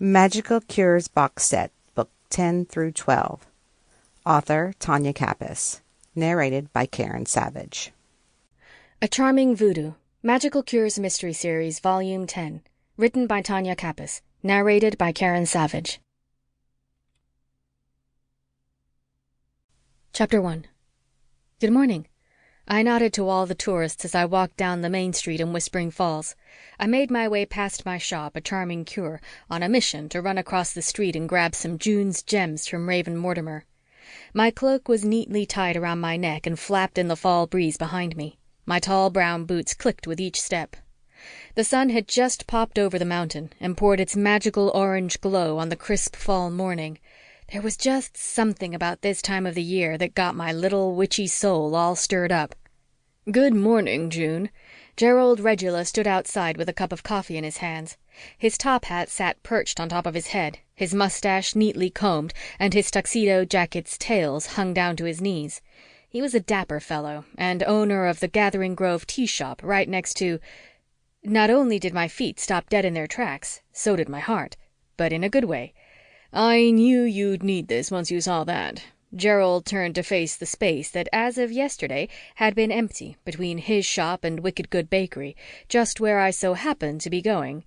Magical Cures Box Set, Book 10 through 12. Author Tonya Kappes. Narrated by Karen Savage. A Charming Voodoo, Magical Cures Mystery Series, Volume 10. Written by Tonya Kappes. Narrated by Karen Savage. Chapter 1. Good morning. I nodded to all the tourists as I walked down the main street in Whispering Falls. I made my way past my shop, A Charming Cure, on a mission to run across the street and grab some June's gems from Raven Mortimer. My cloak was neatly tied around my neck and flapped in the fall breeze behind me. My tall brown boots clicked with each step. The sun had just popped over the mountain and poured its magical orange glow on the crisp fall morning. There was just something about this time of the year that got my little witchy soul all stirred up. "Good morning, June." Gerald Regula stood outside with a cup of coffee in his hands. His top hat sat perched on top of his head, his mustache neatly combed, and his tuxedo jacket's tails hung down to his knees. He was a dapper fellow, and owner of the Gathering Grove tea shop right next to— Not only did my feet stop dead in their tracks, so did my heart, but in a good way. "I knew you'd need this once you saw that." Gerald turned to face the space that, as of yesterday, had been empty between his shop and Wicked Good Bakery, just where I so happened to be going.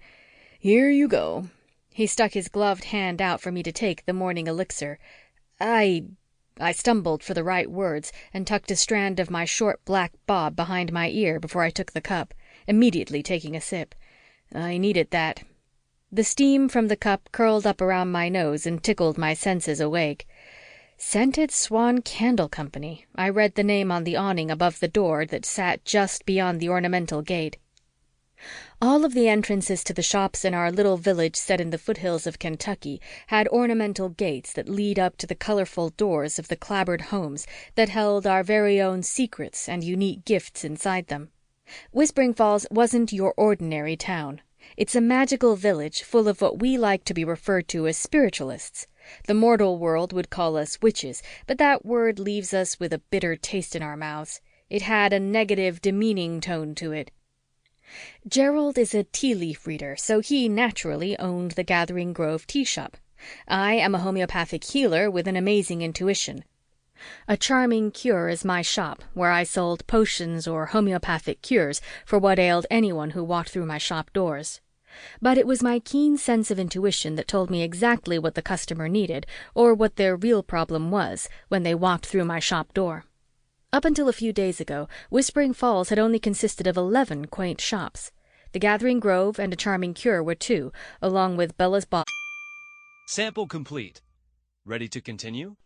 "Here you go." He stuck his gloved hand out for me to take the morning elixir. I stumbled for the right words and tucked a strand of my short black bob behind my ear before I took the cup, immediately taking a sip. I needed that. The steam from the cup curled up around my nose and tickled my senses awake. Scented Swan Candle Company. I read the name on the awning above the door that sat just beyond the ornamental gate. All of the entrances to the shops in our little village set in the foothills of Kentucky had ornamental gates that lead up to the colorful doors of the clapboard homes that held our very own secrets and unique gifts inside them. Whispering Falls wasn't your ordinary town. It's a magical village full of what we like to be referred to as spiritualists. The mortal world would call us witches, but that word leaves us with a bitter taste in our mouths. It had a negative, demeaning tone to it. Gerald is a tea leaf reader, so he naturally owned the Gathering Grove tea shop. I am a homeopathic healer with an amazing intuition. A Charming Cure is my shop, where I sold potions or homeopathic cures for what ailed anyone who walked through my shop doors. But it was my keen sense of intuition that told me exactly what the customer needed, or what their real problem was, when they walked through my shop door. Up until a few days ago, Whispering Falls had only consisted of 11 quaint shops. The Gathering Grove and A Charming Cure were 2, along with Bella's Sample complete. Ready to continue?